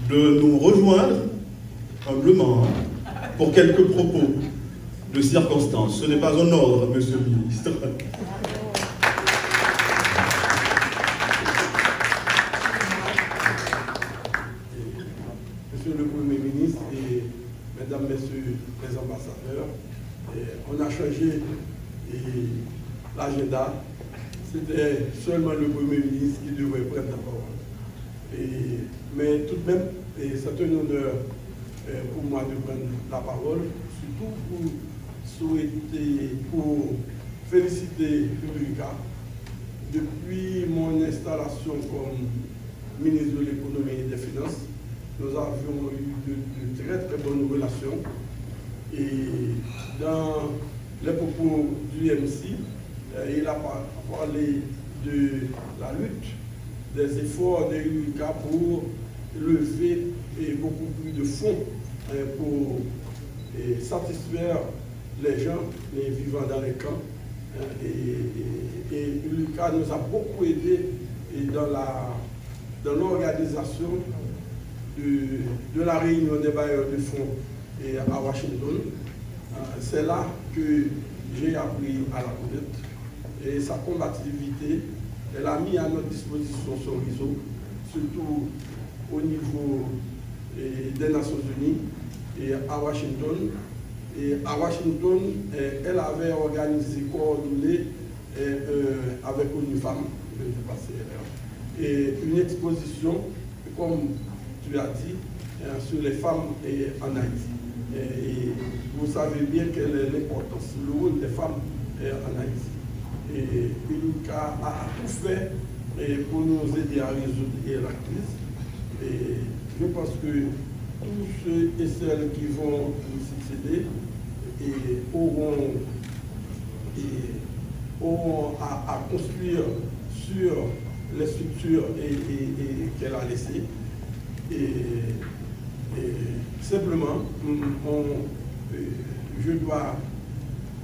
de nous rejoindre humblement pour quelques propos de circonstance. Ce n'est pas un ordre, Monsieur le ministre. Monsieur le Premier ministre et Mesdames, Messieurs les ambassadeurs, on a changé l'agenda. C'était seulement le Premier ministre qui devait prendre la parole. Mais tout de même, c'est un honneur pour moi de prendre la parole, surtout pour féliciter Ulrika. Depuis mon installation comme ministre de l'économie et des finances, nous avions eu de très très bonnes relations. Et dans les propos du MC, il a parlé de la lutte, des efforts de Ulrika pour lever beaucoup plus de fonds pour satisfaire les gens les vivant dans les camps. Et Ulrika nous a beaucoup aidé dans l'organisation de la réunion des bailleurs de fonds à Washington. C'est là que j'ai appris à la connaître. Et sa combativité, elle a mis à notre disposition son réseau, surtout au niveau des Nations Unies et à Washington. Et à Washington, elle avait organisé, coordonné avec ONU Femmes, et une exposition, comme tu as dit, sur les femmes en Haïti. Et vous savez bien quelle est l'importance, le rôle des femmes en Haïti. Et Ulrika a tout fait pour nous aider à résoudre la crise. Et je pense que tous ceux et celles qui vont nous succéder auront à construire sur les structures qu'elle a laissées. Et simplement, je dois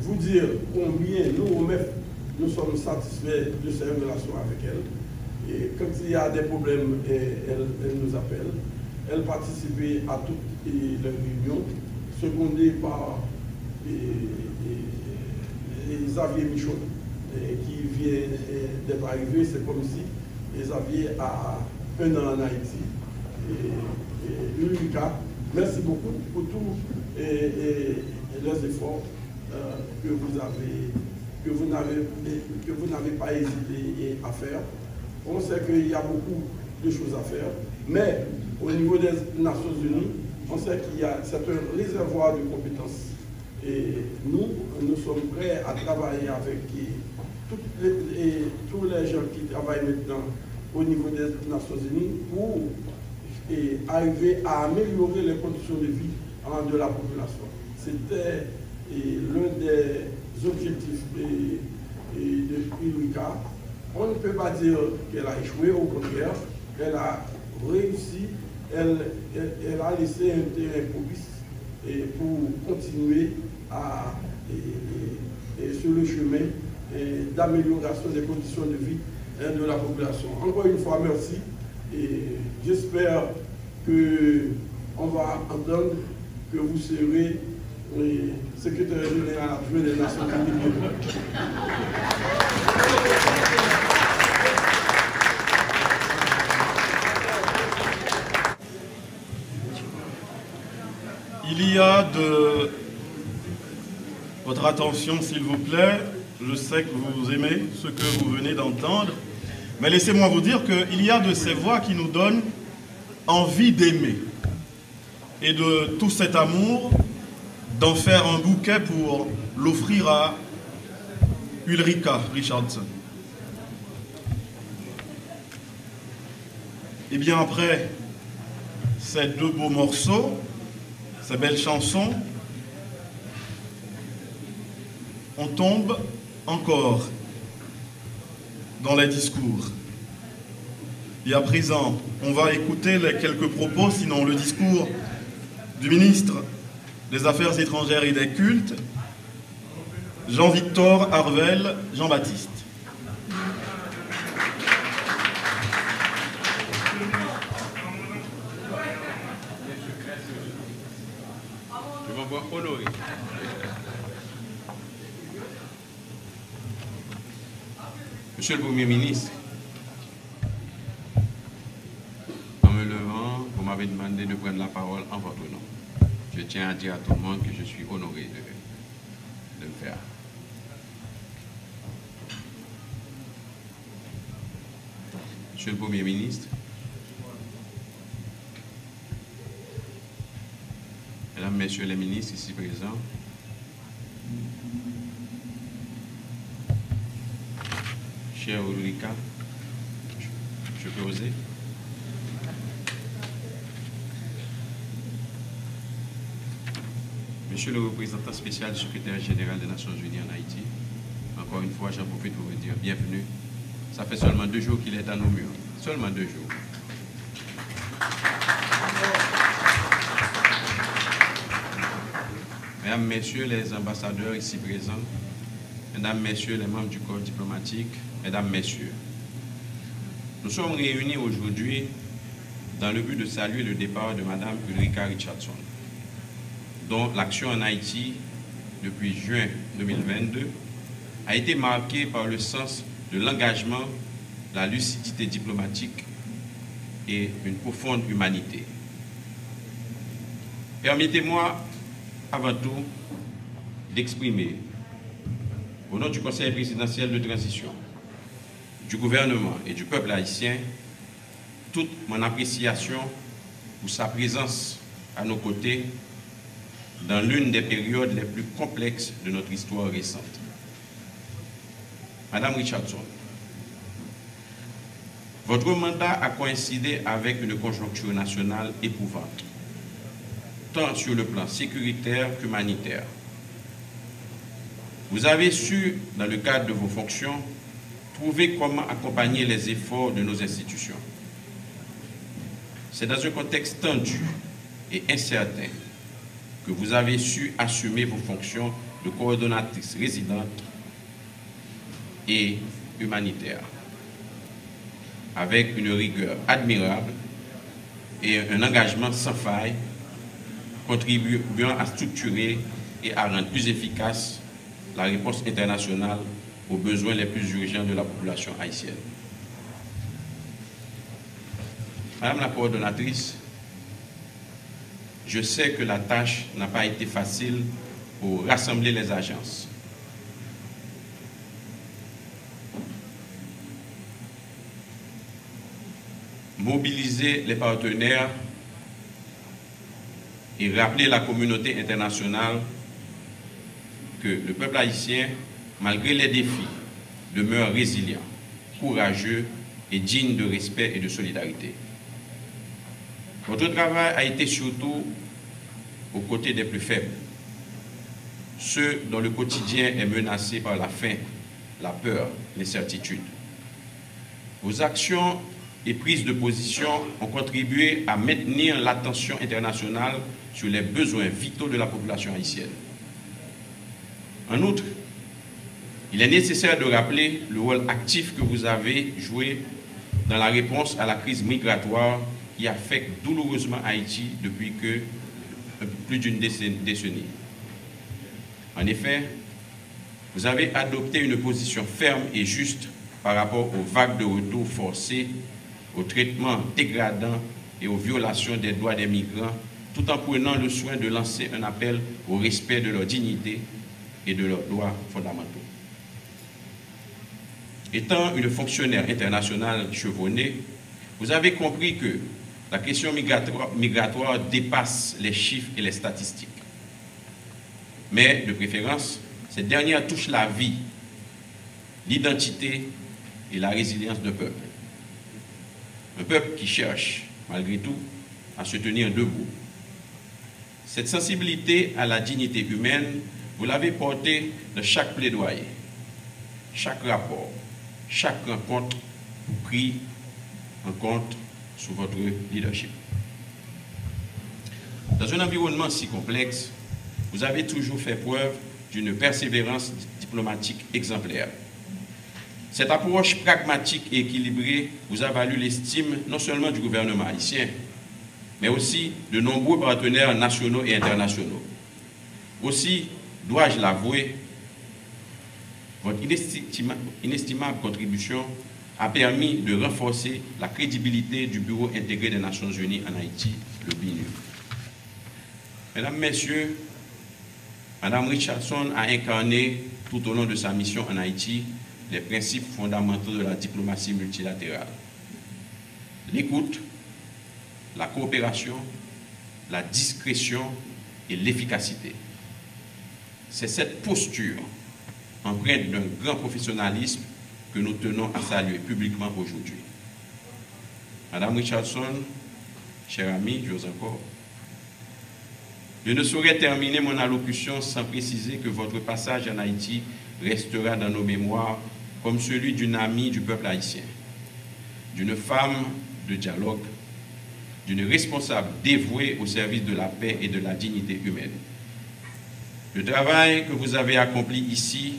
vous dire combien nous sommes satisfaits de ces relations avec elle. Et quand il y a des problèmes, elle nous appelle. Elle participait à toutes les réunions, secondée par Xavier Michaud, qui vient d'être arrivé. C'est comme si Xavier a 1 an en Haïti. Ulrika, merci beaucoup pour tous les efforts que vous n'avez pas hésité à faire. On sait qu'il y a beaucoup de choses à faire, mais au niveau des Nations Unies, on sait qu'il y a c'est un réservoir de compétences. Et nous sommes prêts à travailler avec tous les gens qui travaillent maintenant au niveau des Nations Unies pour arriver à améliorer les conditions de vie de la population. C'était l'un des objectifs de Ulrika. On ne peut pas dire qu'elle a échoué, au contraire, elle a réussi, elle a laissé un terrain propice pour continuer sur le chemin d'amélioration des conditions de vie de la population. Encore une fois, merci. Et j'espère qu'on va entendre que vous serez secrétaire général adjoint des Nations Unies. Il y a de votre attention, s'il vous plaît. Je sais que vous aimez ce que vous venez d'entendre. Mais laissez-moi vous dire qu'il y a de ces voix qui nous donnent envie d'aimer. Et de tout cet amour, d'en faire un bouquet pour l'offrir à Ulrika Richardson. Et bien après ces 2 beaux morceaux, ces belles chansons, on tombe encore dans les discours. Et à présent, on va écouter les quelques propos, sinon le discours du ministre des Affaires étrangères et des Cultes, Jean-Victor Harvel Jean-Baptiste. honoré. Monsieur le Premier ministre, en me levant, vous m'avez demandé de prendre la parole en votre nom. Je tiens à dire à tout le monde que je suis honoré de le faire. Monsieur le Premier ministre, Mesdames, Messieurs les ministres ici présents, chère Ulrika, je peux oser? Monsieur le représentant spécial du secrétaire général des Nations Unies en Haïti, encore une fois, j'en profite pour vous dire bienvenue. Ça fait seulement 2 jours qu'il est à nos murs. Seulement 2 jours. Mesdames, Messieurs les ambassadeurs ici présents, Mesdames, Messieurs les membres du corps diplomatique, Mesdames, Messieurs, nous sommes réunis aujourd'hui dans le but de saluer le départ de Madame Ulrika Richardson, dont l'action en Haïti depuis juin 2022 a été marquée par le sens de l'engagement, la lucidité diplomatique et une profonde humanité. Permettez-moi avant tout d'exprimer, au nom du Conseil présidentiel de transition, du gouvernement et du peuple haïtien, toute mon appréciation pour sa présence à nos côtés dans l'une des périodes les plus complexes de notre histoire récente. Madame Richardson, votre mandat a coïncidé avec une conjoncture nationale éprouvante, tant sur le plan sécuritaire qu'humanitaire. Vous avez su, dans le cadre de vos fonctions, trouver comment accompagner les efforts de nos institutions. C'est dans un contexte tendu et incertain que vous avez su assumer vos fonctions de coordonnatrice résidente et humanitaire, avec une rigueur admirable et un engagement sans faille, contribuant à structurer et à rendre plus efficace la réponse internationale aux besoins les plus urgents de la population haïtienne. Madame la coordonnatrice, je sais que la tâche n'a pas été facile pour rassembler les agences. Mobiliser les partenaires et rappeler la communauté internationale que le peuple haïtien, malgré les défis, demeure résilient, courageux et digne de respect et de solidarité. Votre travail a été surtout aux côtés des plus faibles, ceux dont le quotidien est menacé par la faim, la peur, l'incertitude. Vos actions et prises de position ont contribué à maintenir l'attention internationale sur les besoins vitaux de la population haïtienne. En outre, il est nécessaire de rappeler le rôle actif que vous avez joué dans la réponse à la crise migratoire qui affecte douloureusement Haïti depuis plus d'une décennie. En effet, vous avez adopté une position ferme et juste par rapport aux vagues de retour forcés, aux traitements dégradants et aux violations des droits des migrants, tout en prenant le soin de lancer un appel au respect de leur dignité et de leurs droits fondamentaux. Étant une fonctionnaire internationale chevronnée, vous avez compris que la question migratoire dépasse les chiffres et les statistiques. Mais, de préférence, cette dernière touche la vie, l'identité et la résilience d'un peuple. Un peuple qui cherche, malgré tout, à se tenir debout. Cette sensibilité à la dignité humaine, vous l'avez portée dans chaque plaidoyer, chaque rapport, chaque rencontre prise en compte sous votre leadership. Dans un environnement si complexe, vous avez toujours fait preuve d'une persévérance diplomatique exemplaire. Cette approche pragmatique et équilibrée vous a valu l'estime non seulement du gouvernement haïtien, mais aussi de nombreux partenaires nationaux et internationaux. Aussi, dois-je l'avouer, votre inestimable contribution a permis de renforcer la crédibilité du Bureau intégré des Nations Unies en Haïti, le BINU. Mesdames, Messieurs, Mme Richardson a incarné tout au long de sa mission en Haïti les principes fondamentaux de la diplomatie multilatérale. L'écoute, la coopération, la discrétion et l'efficacité. C'est cette posture, empreinte d'un grand professionnalisme, que nous tenons à saluer publiquement aujourd'hui. Madame Richardson, chère amie, j'ose encore, je ne saurais terminer mon allocution sans préciser que votre passage en Haïti restera dans nos mémoires comme celui d'une amie du peuple haïtien, d'une femme de dialogue, d'une responsable dévouée au service de la paix et de la dignité humaine. Le travail que vous avez accompli ici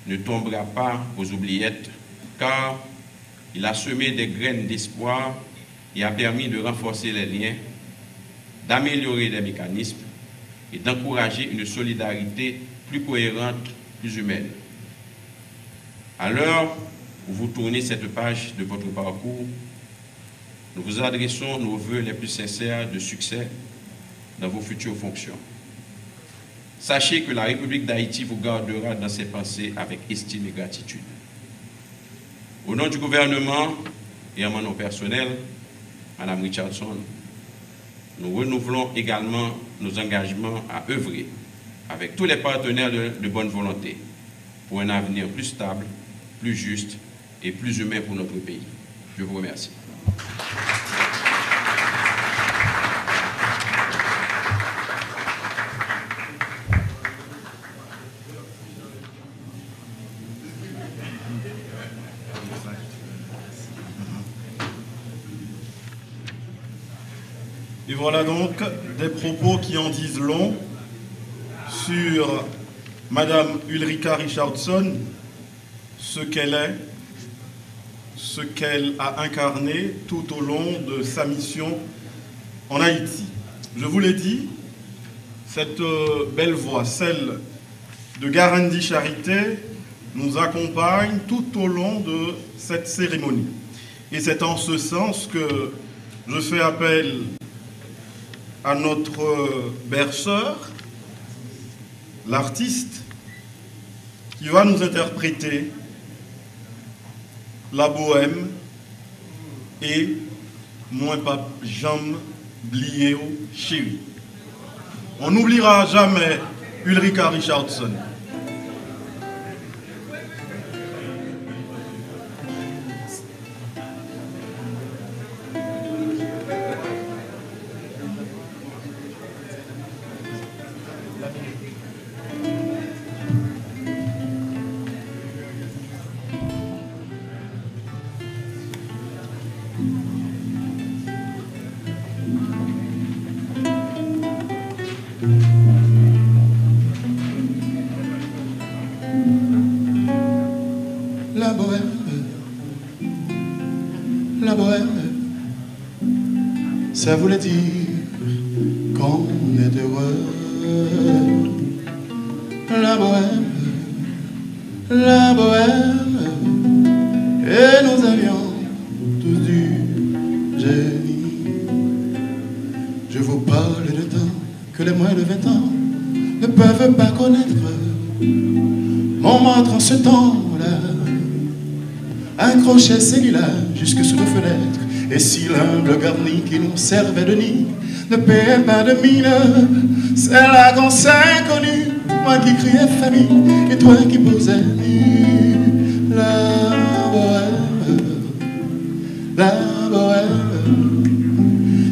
ne tombera pas aux oubliettes, car il a semé des graines d'espoir et a permis de renforcer les liens, d'améliorer les mécanismes et d'encourager une solidarité plus cohérente, plus humaine. À l'heure où vous tournez cette page de votre parcours, nous vous adressons nos vœux les plus sincères de succès dans vos futures fonctions. Sachez que la République d'Haïti vous gardera dans ses pensées avec estime et gratitude. Au nom du gouvernement et en mon nom personnel, Mme Richardson, nous renouvelons également nos engagements à œuvrer avec tous les partenaires de bonne volonté pour un avenir plus stable, plus juste et plus humain pour notre pays. Je vous remercie. Et voilà donc des propos qui en disent long sur Madame Ulrika Richardson, ce qu'elle est, ce qu'elle a incarné tout au long de sa mission en Haïti. Je vous l'ai dit, cette belle voix, celle de Garandi Charité, nous accompagne tout au long de cette cérémonie. Et c'est en ce sens que je fais appel à notre berceur, l'artiste, qui va nous interpréter la bohème et moins pas jamais blié au chéri. On n'oubliera jamais Ulrika Richardson. La bohème, ça voulait dire qu'on est heureux. La bohème, et nous avions tous du génie. Je vous parle de temps que les moins de 20 ans ne peuvent pas connaître. On montre en ce temps-là, accrochait ses lilas jusque sous nos fenêtres. Et si l'humble garni qui nous servait de nid ne payait pas de mine, c'est là qu'on s'est connu. Moi qui criais famille et toi qui posais nu. La bohème,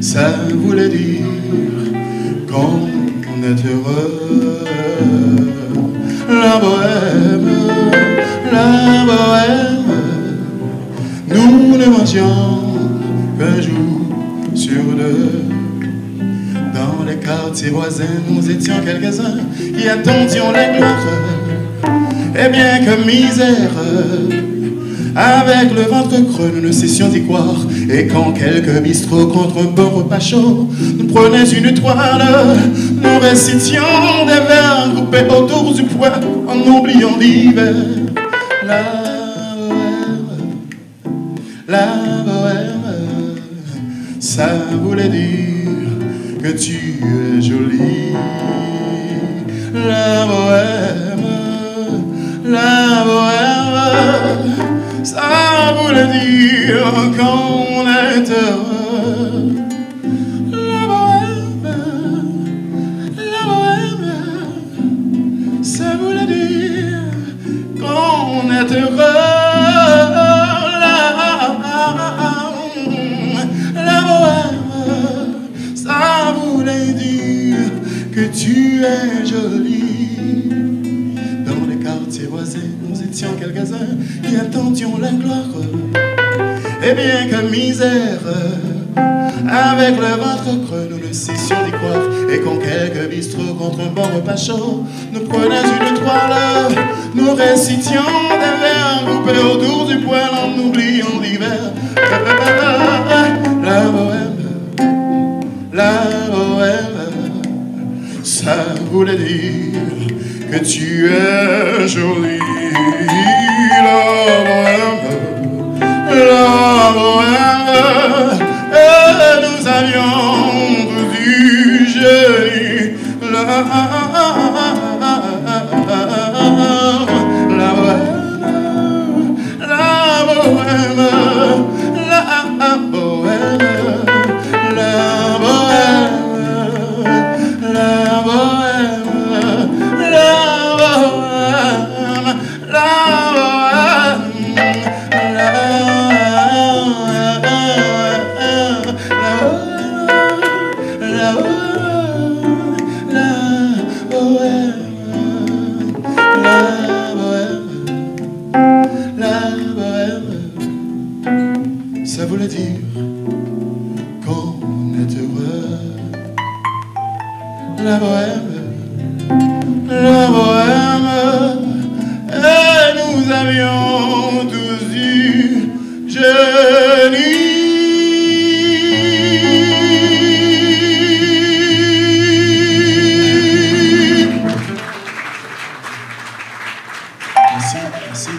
ça voulait dire qu'on est heureux. La bohème, nous ne mentions qu'un jour sur deux. Dans les quartiers voisins, nous étions quelques-uns qui attendions la gloire. Et bien que misère, avec le ventre creux, nous ne cessions d'y croire. Et quand quelques bistrots contre un bon repas chaud nous prenaient une toile, nous récitions des vers fois en oubliant l'hiver. La bohème, ça voulait dire que tu es jolie. La bohème, ça voulait dire qu'on est heureux. La bohème, ça voulait dire qu'on est heureux. La bohème, ça voulait dire que tu es jolie. Dans les quartiers voisins, nous étions quelques-uns qui attendions la gloire. Et bien que misère, avec le ventre creux, nous ne cessions d'y croire. Et quand quelques bistrots contre un bon repas chaud nous prenaient une toile, nous récitions des vers groupés autour du poêle en oubliant l'hiver. La bohème, ça voulait dire que tu es jolie. La bohème, et nous avions tous du génie. La bohème, la bohème, la bohème. Ça voulait dire qu'on est heureux. La bohème, et nous avions tous du génie. Merci, merci.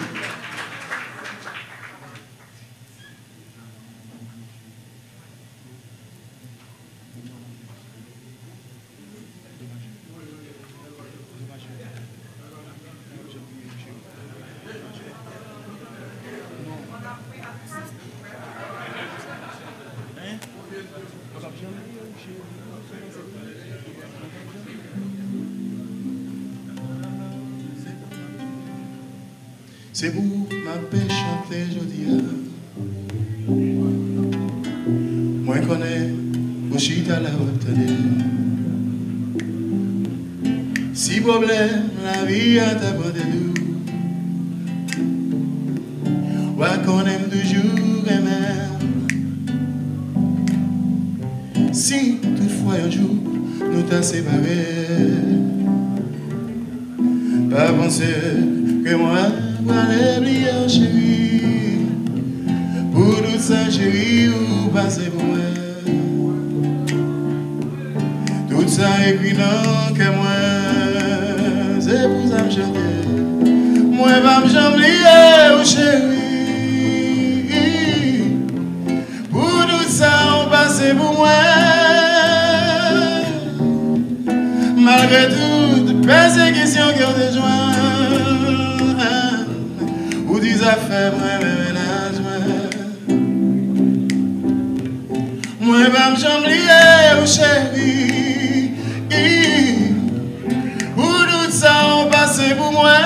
C'est vous ma paix chanter jodi. Moi connais au chita la haute. Si problème la vie a t'abandonné nous, ouais qu'on aime toujours et même. Si toutefois un jour nous t'a séparés, pas penser que moi allez oublier chérie. Pour tout ça chérie, ou passez pour moi. Tout ça écrit dans que moi, c'est pour ça me chanter. Moi va me j'oublier chérie. Pour tout ça on passait pour moi. Malgré toute persécution qui ont déjoint, ou des affaires, moi, ménage, moi, va me j'oublier, chérie. Pour tout ça, on passait pour moi.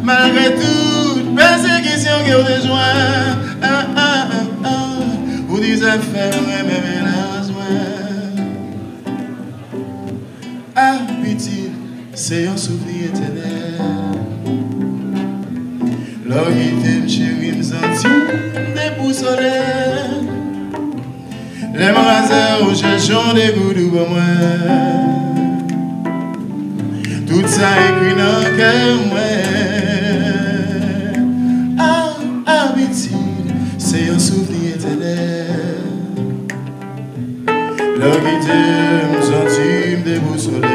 Malgré toute persécution qui ont déjoint, ou des affaires, moi, ménage, ah, petit, c'est un souvenir éternel. L'orgueil chérie me sentit déboussolé. Les brasers où cherchons des goudous pour moi. Tout ça écrit dans le cœur moi. Ah, habitude, c'est un souvenir éternel. L'orgueil me sentit déboussolé.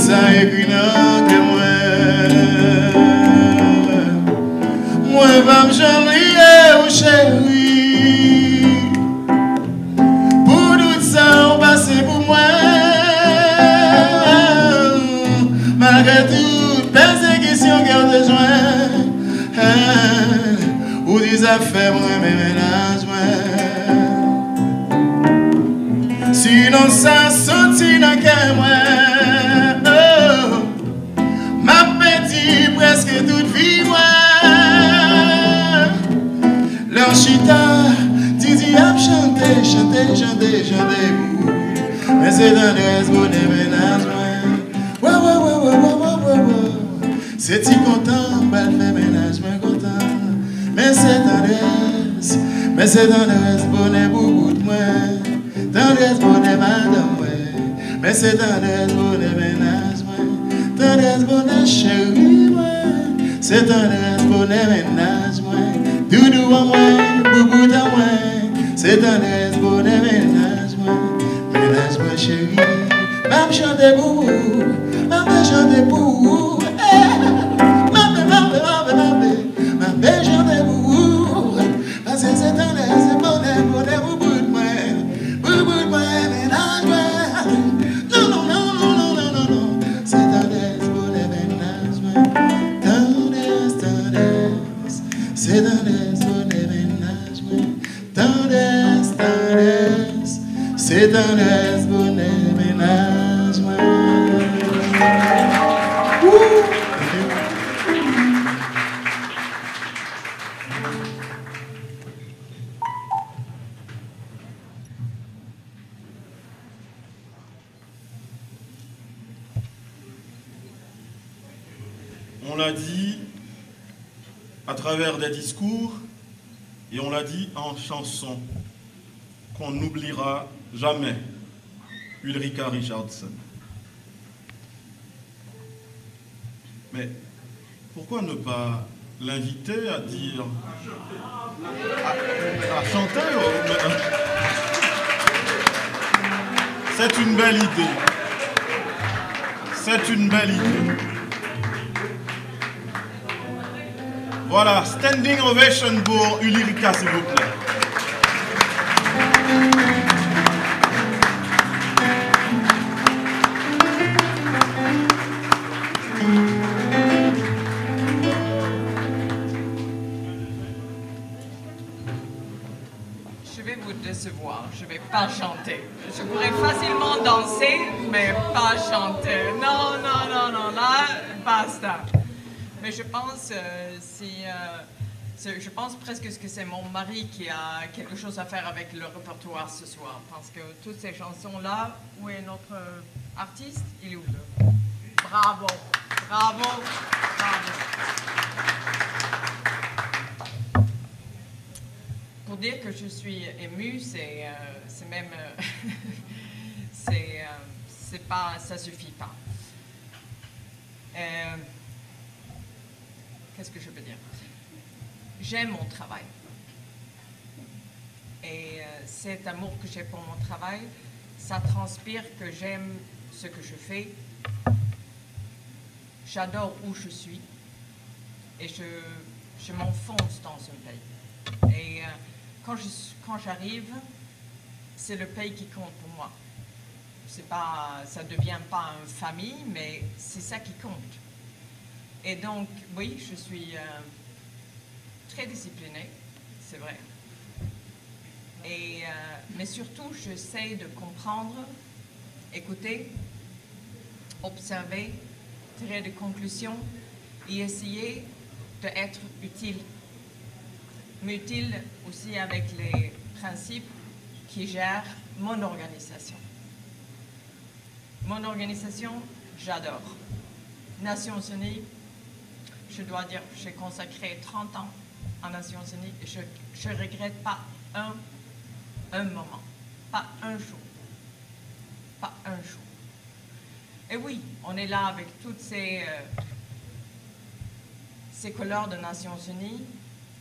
ça écrit dans que moi va me jamais au chéri. Pour tout ça, on passe pour moi. Malgré toute persécution qu'elle te joint, ou des affaires, moi, mes ménages, sinon ça sortit dans le moi. Oh, ma petite presque toute vie, moi. L'enchita, Didi a chanté, chanté, chanté, chanté. Mais c'est dans le reste pour des ménages, ouais, ouais, ouais, ouais, ouais, ouais, ouais, ouais. C'est-tu content, bah, le fait ménage, mais content. Mais c'est dans le reste, mais c'est dans le reste pour des beaucoup de moi. Dans le reste pour des madame, ouais. Mais c'est dans le reste pour des ménages, ouais. Dans le reste pour des chéris, ouais. C'est dans le reste pour des ménages, ouais. Doudou en moi, boubou en moi. C'est dans le reste pour des ménages, ouais. Ménage, moi, chérie. M'a chanté pour vous, m'a chanté pour vous. M'a chanté pour vous. Parce que c'est dans le reste pour des boubou. C'est dans les bonnes ménagements, c'est dans les bonnes ménagements. On l'a dit à travers des discours et on l'a dit en chanson qu'on n'oubliera jamais Ulrika Richardson. Mais pourquoi ne pas l'inviter à dire, à chanter? C'est une belle idée. C'est une belle idée. Voilà, standing ovation pour Ulrika, s'il vous plaît. Je vais vous décevoir, je ne vais pas chanter. Je pourrais facilement danser, mais pas chanter. Non, non, non, non, là, basta. Mais je pense, je pense presque que c'est mon mari qui a quelque chose à faire avec le répertoire ce soir. Parce que toutes ces chansons-là, où est notre artiste? Il est où là? Bravo, bravo, bravo. Pour dire que je suis émue, c'est même... c'est pas... ça suffit pas. Qu'est-ce que je peux dire? J'aime mon travail. Et cet amour que j'ai pour mon travail, ça transpire que j'aime ce que je fais. J'adore où je suis. Et je m'enfonce dans un pays. Et quand j'arrive, c'est le pays qui compte pour moi. C'est pas, ça ne devient pas une famille, mais c'est ça qui compte. Et donc, oui, je suis très disciplinée, c'est vrai. Mais surtout, j'essaie de comprendre, écouter, observer, tirer des conclusions et essayer d'être utile. Mais utile aussi avec les principes qui gèrent mon organisation. Mon organisation, j'adore. Nations Unies, je dois dire, j'ai consacré 30 ans aux Nations Unies et je ne regrette pas un moment, pas un jour, pas un jour. Et oui, on est là avec toutes ces couleurs de Nations Unies,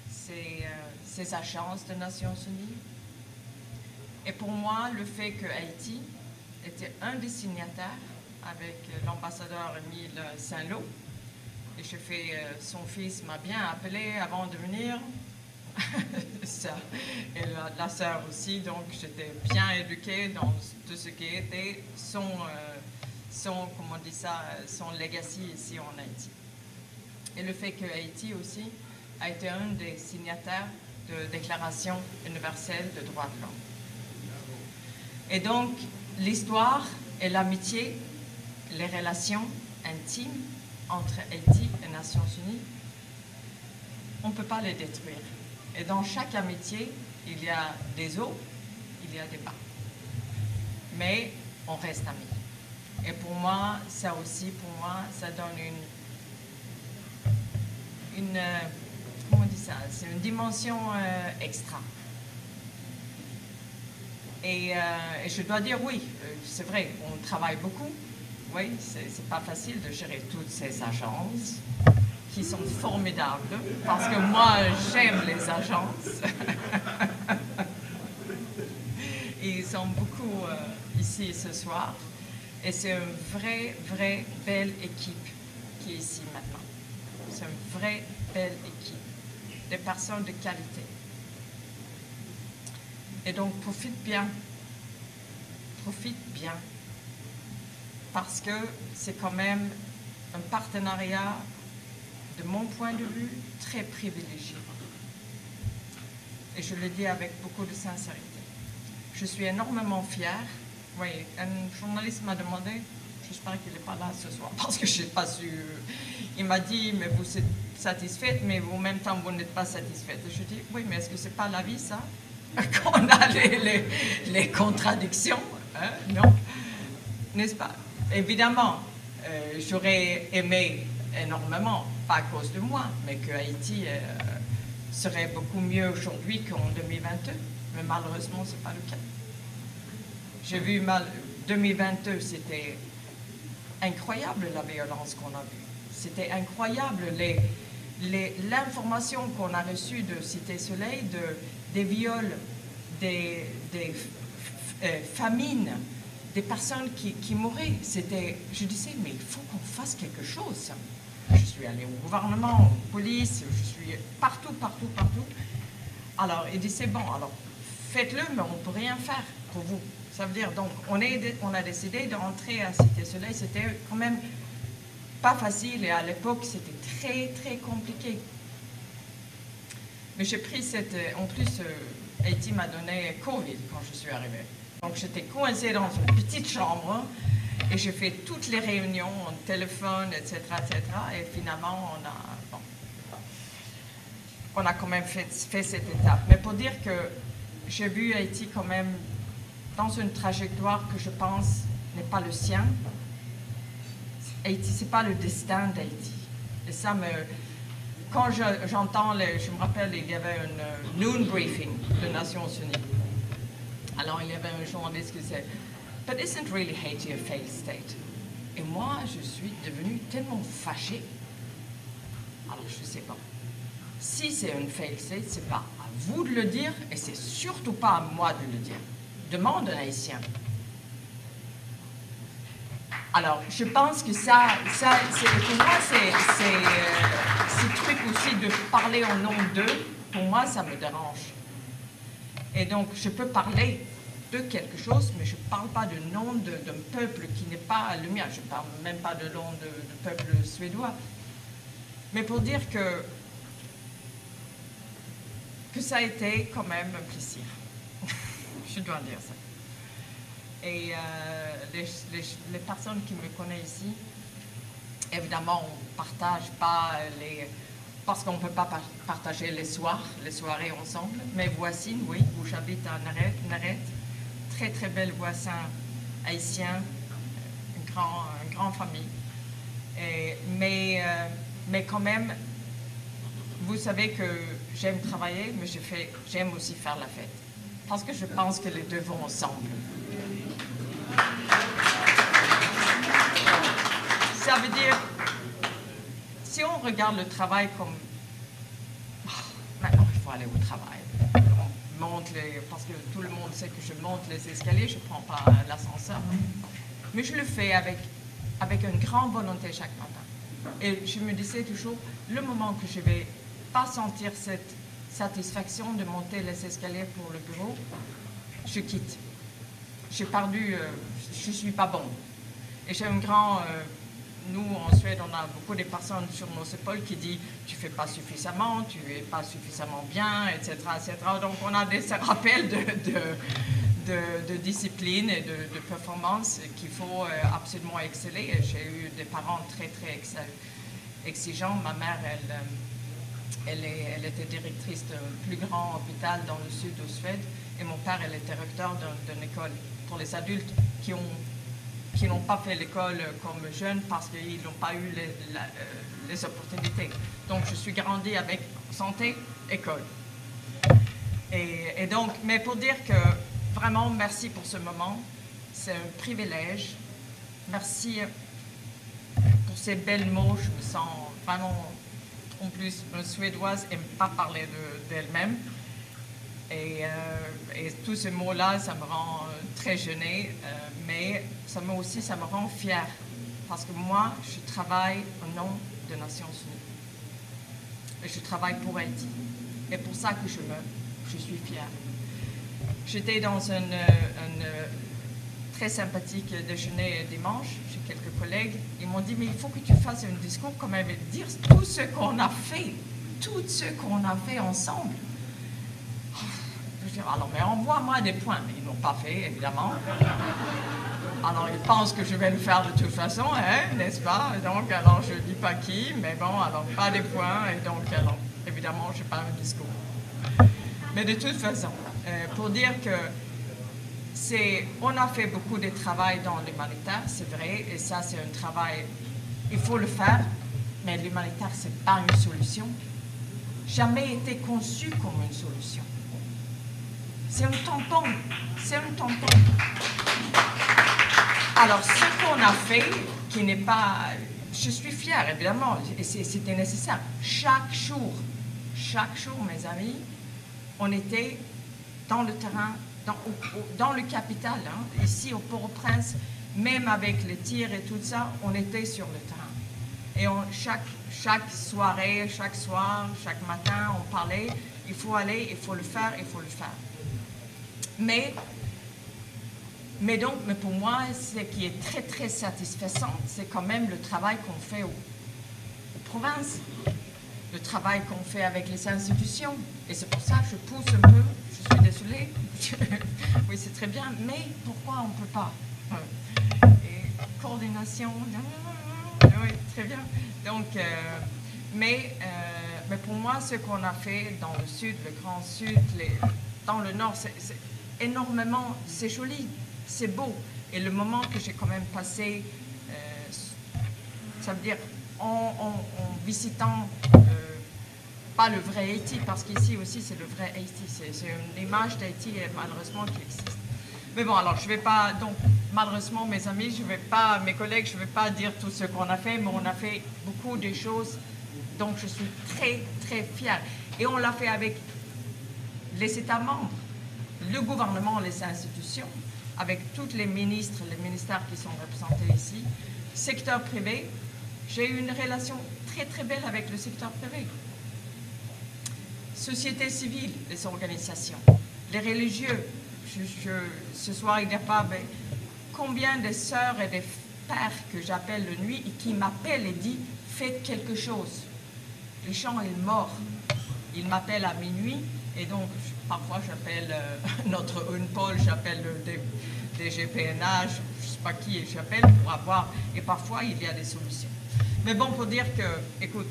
ces agences de Nations Unies. Et pour moi, le fait que Haïti était un des signataires avec l'ambassadeur Émile Saint-Lô. Et son fils m'a bien appelé avant de venir. Et la sœur aussi, donc j'étais bien éduquée dans tout ce qui était comment on dit ça, son legacy ici en Haïti. Et le fait que Haïti aussi a été un des signataires de Déclaration universelle des droits de l'homme. Et donc, l'histoire et l'amitié, les relations intimes entre Haïti et Nations Unies, on ne peut pas les détruire. Et dans chaque amitié, il y a des hauts, il y a des bas. Mais on reste amis. Et pour moi, ça aussi, ça donne comment on dit ça? C'est une dimension extra. Et je dois dire, oui, c'est vrai, on travaille beaucoup. Oui, c'est pas facile de gérer toutes ces agences qui sont formidables, parce que moi, j'aime les agences. Ils sont beaucoup ici ce soir. Et c'est une vraie belle équipe qui est ici maintenant. C'est une vraie belle équipe, des personnes de qualité. Et donc, profite bien, parce que c'est quand même un partenariat, de mon point de vue, très privilégié. Et je le dis avec beaucoup de sincérité. Je suis énormément fière. Oui, un journaliste m'a demandé, j'espère qu'il n'est pas là ce soir, parce que je n'ai pas su. Il m'a dit, mais vous êtes satisfaite, mais en même temps, vous n'êtes pas satisfaite. Et je dis, oui, mais est-ce que ce n'est pas la vie, ça? Qu'on a les contradictions, hein? Non? N'est-ce pas? Évidemment, j'aurais aimé énormément, pas à cause de moi, mais que Haïti serait beaucoup mieux aujourd'hui qu'en 2022. Mais malheureusement, ce n'est pas le cas. J'ai vu 2022, c'était incroyable la violence qu'on a vue. C'était incroyable l'information qu'on a reçue de Cité Soleil, des viols, des famines, des personnes qui mouraient. Je disais, mais il faut qu'on fasse quelque chose. Je suis allée au gouvernement, aux polices, je suis partout. Alors, il dit, c'est bon, alors faites-le, mais on ne peut rien faire pour vous. Ça veut dire, donc, on a décidé de rentrer à Cité Soleil. C'était quand même pas facile et à l'époque, c'était très compliqué. Mais j'ai pris en plus, Haïti m'a donné Covid quand je suis arrivée. Donc, j'étais coincée dans une petite chambre et j'ai fait toutes les réunions en téléphone, etc. Et finalement, on a quand même fait cette étape. Mais pour dire que j'ai vu Haïti quand même dans une trajectoire que je pense n'est pas le sien. Haïti, c'est pas le destin d'Haïti. Et ça quand j'entends, je me rappelle, il y avait un noon briefing des Nations Unies. Alors il y avait un journaliste qui disait, "But isn't really Haiti a failed state?" Et moi, je suis devenue tellement fâchée. Alors je sais pas. Si c'est une failed state, c'est pas à vous de le dire et c'est surtout pas à moi de le dire. Demande un Haïtien. Alors, je pense que pour moi, ce truc aussi de parler au nom d'eux, pour moi, ça me dérange. Et donc, je peux parler de quelque chose, mais je ne parle pas du nom d'un peuple qui n'est pas le mien. Je ne parle même pas de nom du peuple suédois. Mais pour dire que ça a été quand même un plaisir. Je dois dire ça. Et les personnes qui me connaissent ici, évidemment, on ne partage pas parce qu'on ne peut pas partager les soirées ensemble. Mes voisines, oui, où j'habite à Naret, très bel voisin haïtien, une grande famille. Mais quand même, vous savez que j'aime travailler, mais j'aime aussi faire la fête. Parce que je pense que les deux vont ensemble. Ça veut dire, si on regarde le travail comme maintenant il faut aller au travail, on monte parce que tout le monde sait que je monte les escaliers, je ne prends pas l'ascenseur, mais je le fais avec avec une grande volonté chaque matin. Et je me disais toujours, le moment que je ne vais pas sentir cette satisfaction de monter les escaliers pour le bureau, je quitte. J'ai perdu, je ne suis pas bon. Et j'ai un grand, nous en Suède, on a beaucoup de personnes sur nos épaules qui disent tu ne fais pas suffisamment, tu n'es pas suffisamment bien, etc., etc. Donc on a des rappels de discipline et de performance qu'il faut absolument exceller. J'ai eu des parents très, très exigeants. Ma mère, elle était directrice d'un plus grand hôpital dans le sud de Suède. Et mon père, elle était recteur d'une école pour les adultes qui n'ont pas fait l'école comme jeunes parce qu'ils n'ont pas eu les opportunités. Donc, je suis grandie avec santé, école. Et donc, mais pour dire que vraiment, merci pour ce moment. C'est un privilège. Merci pour ces belles mots. Je me sens vraiment, en plus, une Suédoise n'aime pas parler d'elle-même. Et tous ces mots-là, ça me rend très gênée, mais ça me rend fière. Parce que moi, je travaille au nom des Nations Unies. Et je travaille pour Haïti. Et pour ça que je suis fière. J'étais dans un très sympathique déjeuner dimanche chez quelques collègues. Ils m'ont dit, mais il faut que tu fasses un discours quand même et dire tout ce qu'on a fait, ensemble. Je dis, alors, mais envoie-moi des points. Mais ils n'ont pas fait, évidemment. Alors, ils pensent que je vais le faire de toute façon, hein, n'est-ce pas? Donc, alors, je ne dis pas qui, mais bon, alors, pas des points. Et donc, alors, évidemment, je n'ai pas un discours. Mais de toute façon, pour dire que on a fait beaucoup de travail dans l'humanitaire, c'est vrai, et ça, c'est un travail, il faut le faire, mais l'humanitaire, ce n'est pas une solution. Jamais été conçu comme une solution. C'est un tampon. Alors, ce qu'on a fait, qui n'est pas... Je suis fière, évidemment, et c'était nécessaire. Chaque jour, mes amis, on était dans le terrain, dans le capital, hein, ici au Port-au-Prince, même avec les tirs et tout ça, on était sur le terrain. Et chaque soirée, chaque soir, chaque matin, on parlait, il faut aller, il faut le faire. Mais pour moi, ce qui est très, très satisfaisant, c'est quand même le travail qu'on fait aux provinces, le travail qu'on fait avec les institutions. Et c'est pour ça que je pousse un peu, je suis désolée, oui, c'est très bien, mais pourquoi on ne peut pas? Et coordination, oui, très bien. Donc, mais pour moi, ce qu'on a fait dans le sud, le Grand Sud, dans le nord, c'est énormément, c'est joli, c'est beau. Et le moment que j'ai quand même passé, ça veut dire en visitant, pas le vrai Haïti, parce qu'ici aussi c'est le vrai Haïti, c'est une image d'Haïti malheureusement qui existe. Mais bon, alors je ne vais pas, donc malheureusement mes amis, mes collègues, je ne vais pas dire tout ce qu'on a fait, mais on a fait beaucoup de choses, donc je suis très très fière. Et on l'a fait avec les États membres, le gouvernement, les institutions, avec tous les ministres, les ministères qui sont représentés ici, secteur privé. J'ai eu une relation très très belle avec le secteur privé. Société civile, les organisations, les religieux. Ce soir, il n'y a pas combien de sœurs et de pères que j'appelle la nuit et qui m'appellent et disent « faites quelque chose ». Les gens sont morts. Ils m'appellent à minuit et donc parfois j'appelle notre UNPOL, j'appelle le DGPNA, je ne sais pas qui j'appelle pour avoir, et parfois il y a des solutions. Mais bon, pour dire que, écoute,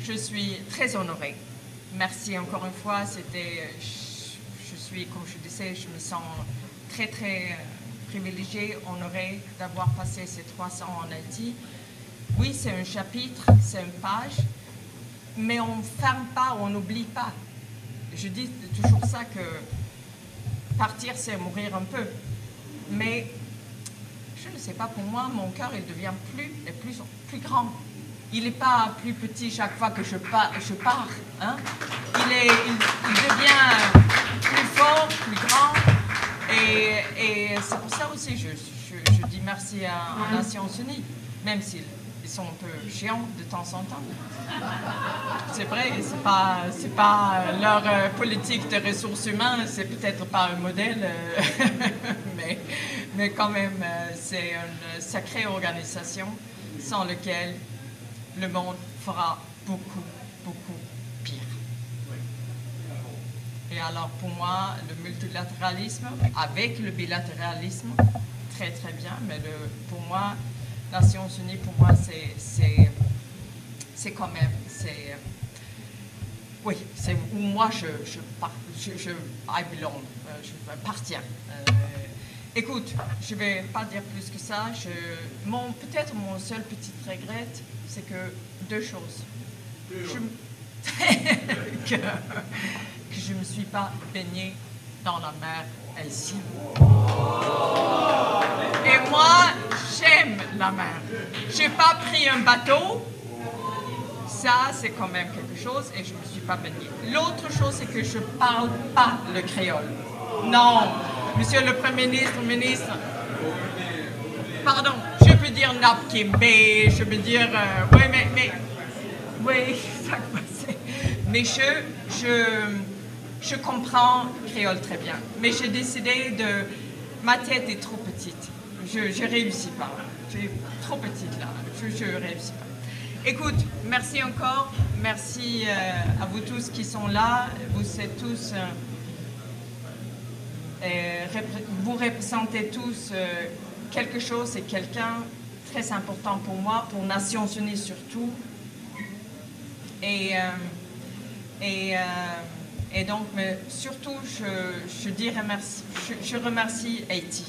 je suis très honorée. Merci encore une fois, je suis, comme je disais, je me sens très très privilégiée, honorée d'avoir passé ces 300 ans en Haïti. Oui, c'est un chapitre, c'est une page, mais on ne ferme pas, on n'oublie pas. Je dis toujours ça que partir, c'est mourir un peu. Mais je ne sais pas, pour moi, mon cœur, il devient plus grand. Il n'est pas plus petit chaque fois que je pars. Hein? Il devient plus fort, plus grand. Et c'est pour ça aussi, je dis merci aux Nations Unies, même s'ils sont un peu chiants de temps en temps. C'est vrai, c'est pas leur politique de ressources humaines, c'est peut-être pas un modèle, mais quand même, c'est une sacrée organisation sans laquelle le monde fera beaucoup, beaucoup pire. Et alors pour moi, le multilatéralisme avec le bilatéralisme, très très bien, mais pour moi, Nations Unies, pour moi, c'est quand même, oui, c'est où moi je appartiens. Écoute, je ne vais pas dire plus que ça. Peut-être mon seul petit regret, c'est que deux choses. Que je ne me suis pas baignée dans la mer Haïtienne. Et moi, j'aime la mer. Je n'ai pas pris un bateau. Ça, c'est quand même quelque chose et je ne me suis pas baignée. L'autre chose, c'est que je ne parle pas le créole. Non, monsieur le Premier ministre, pardon, je peux dire Napkimbe, je peux dire, oui, ça passe. Mais je comprends créole très bien. Mais j'ai décidé ma tête est trop petite. Je ne réussis pas. Je suis trop petite là. Je ne réussis pas. Écoute, merci encore. Merci à vous tous qui sont là. Vous êtes tous... vous représentez tous quelque chose et quelqu'un très important pour moi, pour Nations Unies surtout. Et donc, mais surtout, je remercie Haïti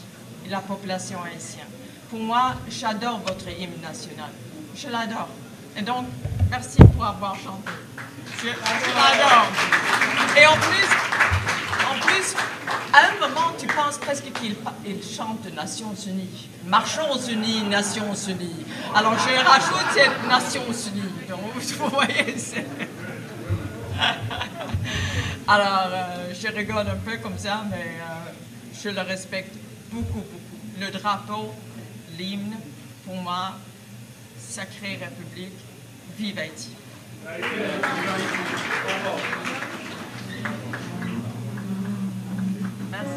et la population haïtienne. Pour moi, j'adore votre hymne national. Je l'adore. Et donc, merci pour avoir chanté. Je l'adore. Et en plus, à un moment, tu penses presque qu'il chante Nations Unies. Marchons unis, Nations Unies. Alors, je rajoute cette Nations Unies. Donc, vous voyez, c'est... Alors, je rigole un peu comme ça, mais je le respecte beaucoup, beaucoup. Le drapeau, l'hymne, pour moi, sacrée République, vive Haïti. Merci.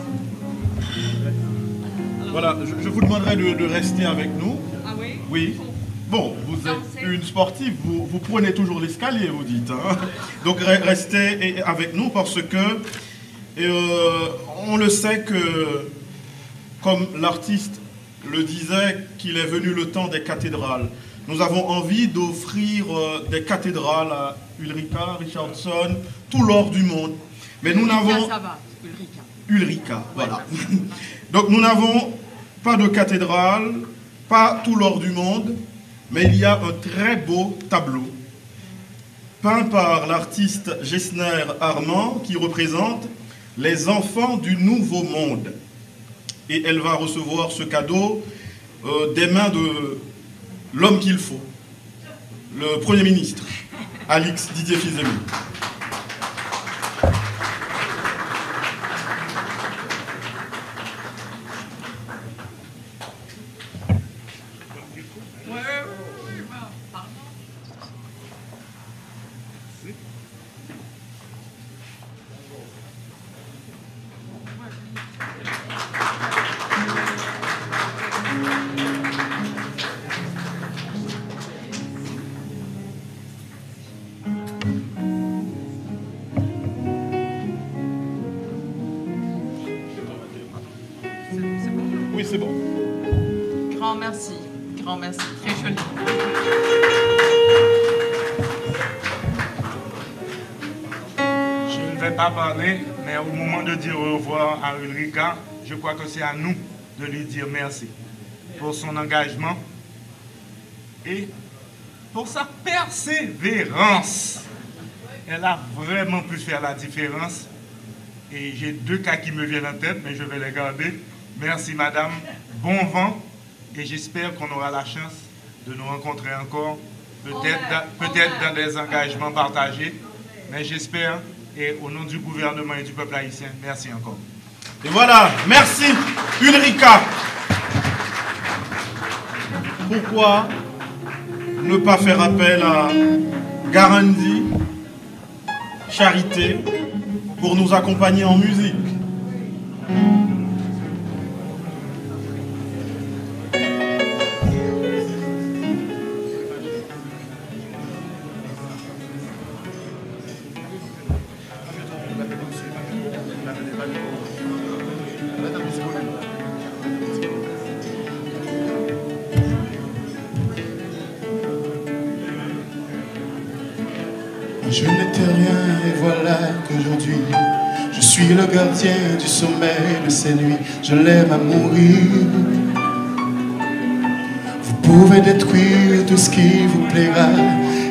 Voilà, je vous demanderai de rester avec nous. Ah oui? Oui. Bon, vous êtes une sportive, vous prenez toujours l'escalier, vous dites. Hein? Donc restez avec nous parce que on le sait que, comme l'artiste le disait, qu'il est venu le temps des cathédrales. Nous avons envie d'offrir des cathédrales à Ulrika, Richardson, tout l'or du monde. Mais nous n'avons... Ça va, Ulrika. Ulrika, voilà. Donc nous n'avons pas de cathédrale, pas tout l'or du monde, mais il y a un très beau tableau peint par l'artiste Gessner Armand qui représente les enfants du Nouveau Monde. Et elle va recevoir ce cadeau des mains de l'homme qu'il faut, le Premier ministre, Alix Didier Fils-Aimé. Oui, c'est bon. Grand merci, très joli. Je ne vais pas parler, mais au moment de dire au revoir à Ulrika, je crois que c'est à nous de lui dire merci pour son engagement et pour sa persévérance. Elle a vraiment pu faire la différence. Et j'ai deux cas qui me viennent en tête, mais je vais les garder. Merci madame, bon vent, et j'espère qu'on aura la chance de nous rencontrer encore, peut-être dans des engagements partagés, mais j'espère, et au nom du gouvernement et du peuple haïtien, merci encore. Et voilà, merci Ulrika. Pourquoi ne pas faire appel à Garandi, Charité, pour nous accompagner en musique? Je n'étais rien et voilà qu'aujourd'hui je suis le gardien du sommeil de ces nuits. Je l'aime à mourir. Vous pouvez détruire tout ce qui vous plaira.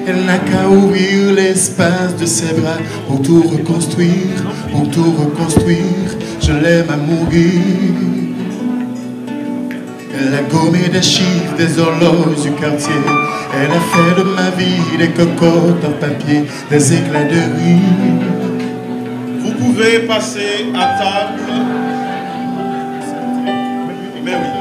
Elle n'a qu'à ouvrir l'espace de ses bras pour tout reconstruire, pour tout reconstruire. Je l'aime à mourir. Elle a gommé des chiffres, des horloges du quartier. Elle a fait de ma vie des cocottes en papier, des éclats de rire. Vous pouvez passer à table. Mais oui.